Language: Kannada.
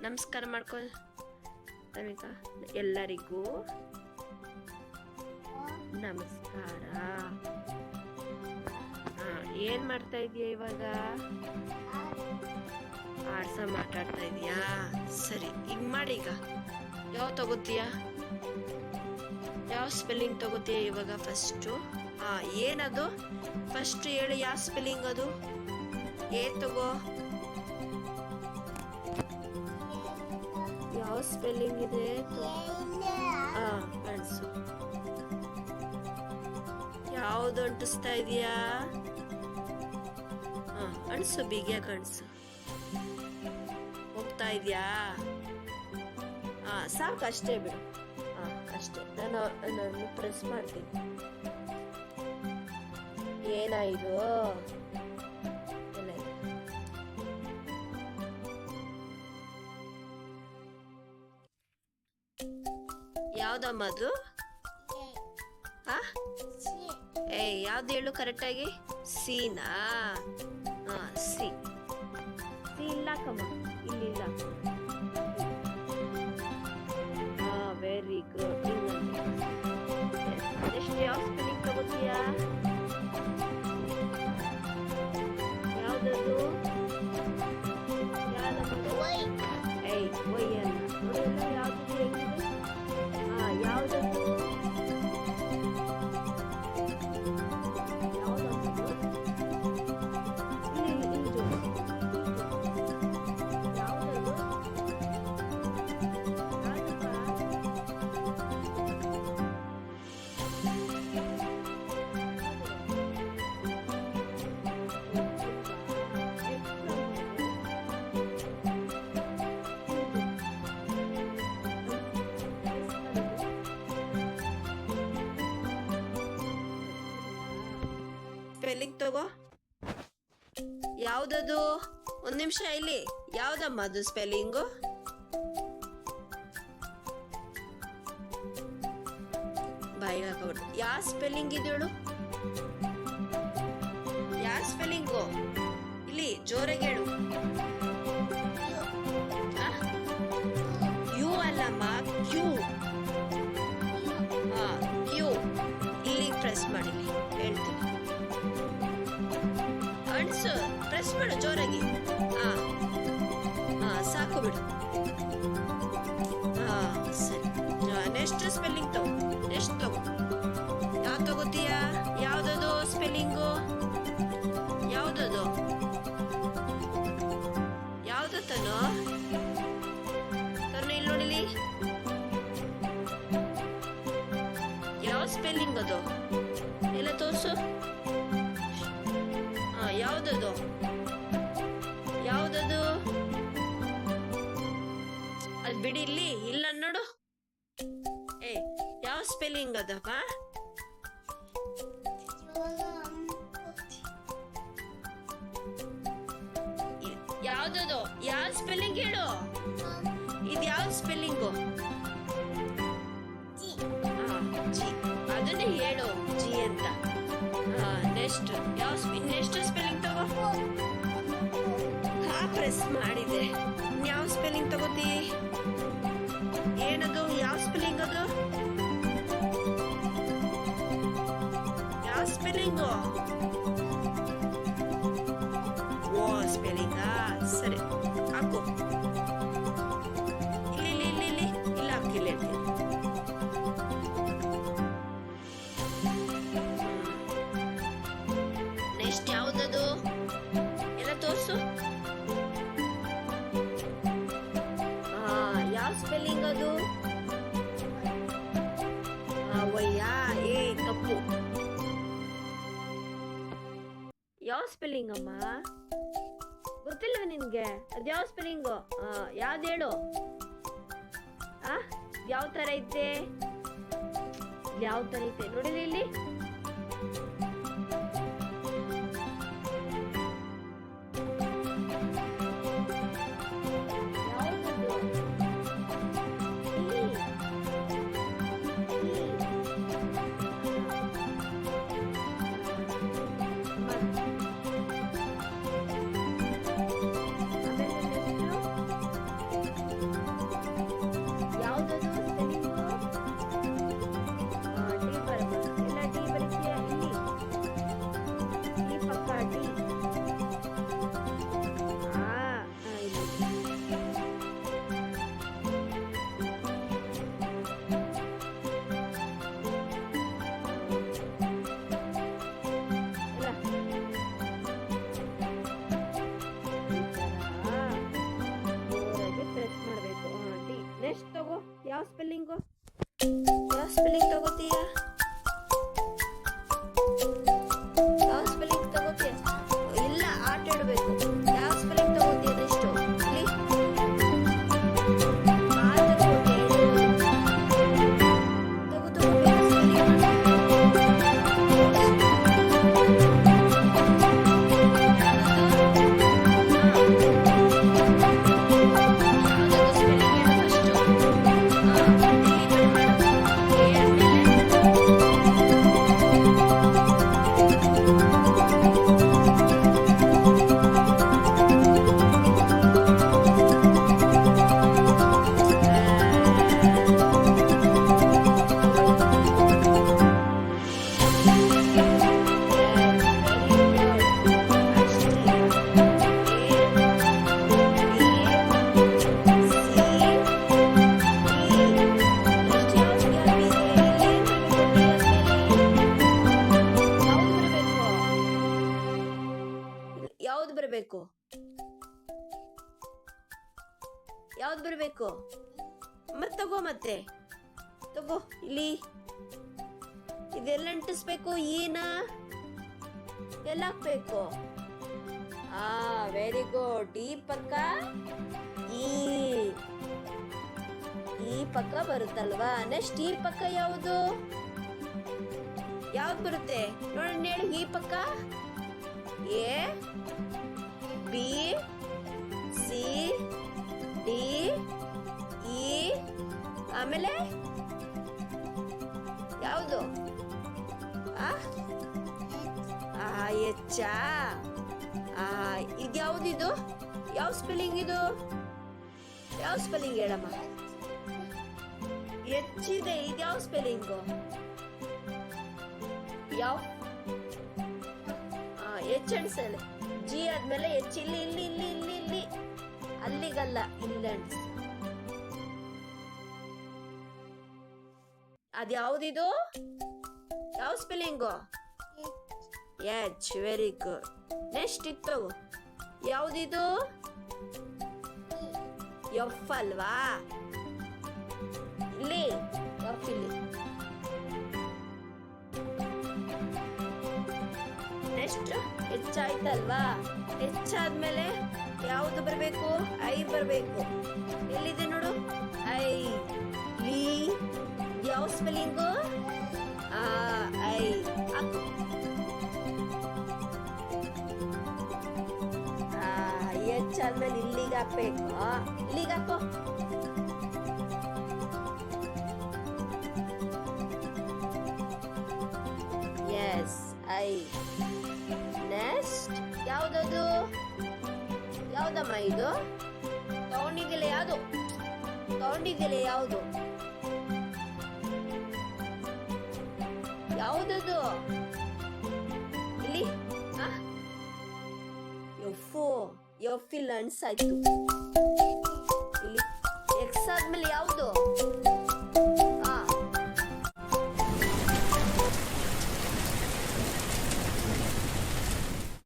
ನಮಸ್ಕಾರ ಮಾಡ್ಕೊ ತನಿಕಾ. ಎಲ್ಲರಿಗೂ ನಮಸ್ಕಾರ. ಏನ್ ಮಾಡ್ತಾ ಇದೀಯ ಇವಾಗ? ಆಡ್ಸ ಮಾತಾಡ್ತಾ ಇದೀಯಾ? ಸರಿ, ಹಿಂಗ್ ಮಾಡಿ. ಈಗ ಯಾವ ತಗೋತೀಯ? ಯಾವ ಸ್ಪೆಲ್ಲಿಂಗ್ ತಗೋತೀಯ ಇವಾಗ? ಫಸ್ಟು ಏನದು? ಫಸ್ಟ್ ಹೇಳು, ಯಾವ ಸ್ಪೆಲ್ಲಿಂಗ್ ಅದು? ತಗೋ. ಯಾವ ಸ್ಪೆಲ್ಲಿಂಗ್ ಇದೆ? ಕಾಣಿಸು. ಯಾವ್ದು ಅಂಟಿಸ್ತಾ ಇದೀಯಾ? ಅಣಿಸು, ಬೀಗ ಕಾಣಿಸು. ಹೋಗ್ತಾ ಇದೀಯಾ? ಸಾಕು, ಅಷ್ಟೇ ಬಿಡು. ಅಷ್ಟೇ. ನಾನು ಪ್ರೆಸ್ ಮಾಡ್ತೀನಿ. ಏನಾಯ್ತು? ಯಾವ್ದಮ್ಮ ಅದು? ಯಾವ್ದು ಹೇಳು ಕರೆಕ್ಟಾಗಿ? ಸೀನಾ? ಸಿ ಇಲ್ಲ ಕಮ್ಮ, ಇಲ್ಲಿಲ್ಲ. Very good. ಎಷ್ಟು ಯಾವ ಸ್ಪೆಲ್ಲಿಂಗ್ ತಗೋತೀಯಾ? ಯಾವ್ದದು? ಒಯ್ ಅಲ್ಲ, ಯಾವ್ದು ಹೆಂಗಿದೆ? ಯಾವ್ದದು? ಸ್ಪೆಲ್ಲಿಂಗ್ ತಗೋ. ಯಾವ್ದದು? ಒಂದ್ ನಿಮಿಷ, ಇಲ್ಲಿ ಯಾವ್ದಮ್ಮ ಅದು ಸ್ಪೆಲ್ಲಿಂಗು? ಬಾಯಿಗೆ ಹಾಕೋಬಿಟ್ಟು. ಯಾವ ಸ್ಪೆಲ್ಲಿಂಗ್ ಇದಳು? ಯಾವ ಸ್ಪೆಲ್ಲಿಂಗು? ಇಲ್ಲಿ ಜೋರಾಗಿ ಹೇಳು. ಯು ಅಲ್ಲಮ್ಮ, ಕ್ಯೂ. ಕ್ಯೂ. ಇಲ್ಲಿ ಪ್ರೆಸ್ ಮಾಡಿ, ಹೇಳ್ತೀನಿ. ಅಣ್ಸು, ಪ್ರೆಸ್ ಮಾಡು ಜೋರಾಗಿ. ಸಾಕು ಬಿಡು. ಸರಿ, ನೆಕ್ಸ್ಟ್ ಸ್ಪೆಲ್ಲಿಂಗ್ ತಗೋ. ನೆಕ್ಸ್ಟ್ ತಗೋ. ಯಾವ್ದು ತಗೋತೀಯ? ಯಾವ್ದದು ಸ್ಪೆಲ್ಲಿಂಗು? ಯಾವ್ದದು? ಯಾವ್ದು ತನು? ಇಲ್ಲಿ ನೋಡಿಲಿ, ಯಾವ ಸ್ಪೆಲ್ಲಿಂಗ್ ಅದು? ಎಲ್ಲ ತೋರ್ಸು. ಯಾವ್ದದು? ಯಾವ್ದದು? ಅದು ಬಿಡಿ, ಇಲ್ಲಿ ಇಲ್ಲ ನೋಡು. ಯಾವ ಸ್ಪೆಲ್ಲಿಂಗ್ ಅದಪ್ಪ? ಯಾವ್ದದು? ಯಾವ ಸ್ಪೆಲ್ಲಿಂಗ್ ಹೇಳು? ಇದು ಯಾವ ಸ್ಪೆಲ್ಲಿಂಗು? ಜಿ. ಅದನ್ನೇ ಹೇಳು, ಜಿ ಅಂತ. ನೆಕ್ಸ್ಟ್ ನೆಕ್ಸ್ಟ್ ಸ್ಪೆಲ್ಲಿಂಗ್ ತಗೋ. ಪ್ರೆಸ್ ಮಾಡಿದೆ. ಯಾವ ಸ್ಪೆಲ್ಲಿಂಗ್ ತಗೋತಿ? ಏನದು? ಯಾವ ಸ್ಪೆಲ್ಲಿಂಗ್ ಅದು? ಯಾವ ಸ್ಪೆಲ್ಲಿಂಗು? ಸ್ಪೆಲ್ಲಿಂಗಾ? ಸರಿ, ಹಾಕು. ಇಲ್ಲ ಹಾಕಿಲ್ಲ. ನೆಕ್ಸ್ಟ್ ಯಾವ್ದದು? ಎಲ್ಲ ತೋರ್ಸು. ಯಾವ ಸ್ಪೆಲ್ಲಿಂಗ್ ಅದು? ವಯ್ಯಾ, ತಪ್ಪು. ಯಾವ ಸ್ಪೆಲ್ಲಿಂಗ್ ಅಮ್ಮ? ಗೊತ್ತಿಲ್ವ ನಿನ್ಗೆ? ಅದ್ಯಾವ ಸ್ಪೆಲ್ಲಿಂಗು? ಯಾವ್ದು ಹೇಳು? ಯಾವ ತರ ಐತೆ? ಯಾವ ತರ ಐತೆ ನೋಡಿಲಿ ಇಲ್ಲಿ. ಯಾವ್ದು ಬರಬೇಕು? ಯಾವ್ದು ಬರಬೇಕು? ಮತ್ತೆ ತಗೋ ಇಲ್ಲಿ. ಇದೆಲ್ಲ ಅಂಟಿಸ್ಬೇಕು. ಈನ ಎಲ್ಲ ಹಾಕ್ಬೇಕು. Very good. ಈ ಪಕ್ಕ ಈ ಪಕ್ಕ ಬರುತ್ತಲ್ವಾ? ನೆಕ್ಸ್ಟ್ ಈ ಪಕ್ಕ ಯಾವುದು ಬರುತ್ತೆ ನೋಡಿ? ಹೇಳು. ಈ ಪಕ್ಕ A B C D E. ಆಮೇಲೆ ಯಾವುದು? ಎಚ್ಚ. ಇದ್ಯಾವುದಿದು? ಯಾವ ಸ್ಪೆಲ್ಲಿಂಗ್ ಇದು? ಯಾವ ಸ್ಪೆಲ್ಲಿಂಗ್ ಹೇಳಮ್ಮ? ಹೆಚ್ಚಿದೆ. ಇದ್ಯಾವ ಸ್ಪೆಲ್ಲಿಂಗು? ಯಾವ ಎಚ್ ಅನ್ಸಲ್ಲ. ಜಿ ಆದ್ಮೇಲೆ ಎಚ್. ಇಲ್ಲಿ ಇಲ್ಲಿ ಇಲ್ಲಿ ಇಲ್ಲಿ ಇಲ್ಲಿ ಅಲ್ಲಿಗಲ್ಲ, ಇಲ್ಲಿ ಅನ್ಸ್. ಅದ್ಯಾವುದಿದು? ಯಾವ spelling? H. Very good. Next ಇತ್ತು ಯಾವ್ದಿದು? ಎಫ್ ಅಲ್ವಾ? ಇಲ್ಲಿ ಎಫ್. ಇಲ್ಲಿ ನೆಕ್ಸ್ಟ್ ಹೆಚ್ಚಾಯ್ತಲ್ವಾ? ಹೆಚ್ಚಾದ್ಮೇಲೆ ಯಾವ್ದು ಬರ್ಬೇಕು? ಐ ಬರ್ಬೇಕು. ಎಲ್ಲಿದೆ ನೋಡು? ಐ. ಲೀ. ಯಾವ ಸ್ಪೆಲ್ಲಿಂಗು? ಐ. ಹೆಚ್ಚಾದ್ಮೇಲೆ ಇಲ್ಲಿಗೆ ಹಾಕ್ಬೇಕು. ಇಲ್ಲಿಗೆ ಹಾಕೋ. ಎಸ್. ಐ. ನೆಕ್ಸ್ಟ್ ಯಾವ್ದದು? ಯಾವ್ದಮ್ಮ ಇದು? ತಗೊಂಡಿದ್ದಿಲ್ಲ. ಯಾವುದು ತಗೊಂಡಿದ್ದಿಲ್ಲ? ಯಾವುದು? ಯಾವ್ದದು? ಇಲ್ಲಿ ಎಫ್. ಎಫ್ ಇಲ್ಲ ಅನ್ಸಾಯ್ತು. ಇಲ್ಲಿ ಎಕ್ಸ್ ಆದ್ಮೇಲೆ ಯಾವ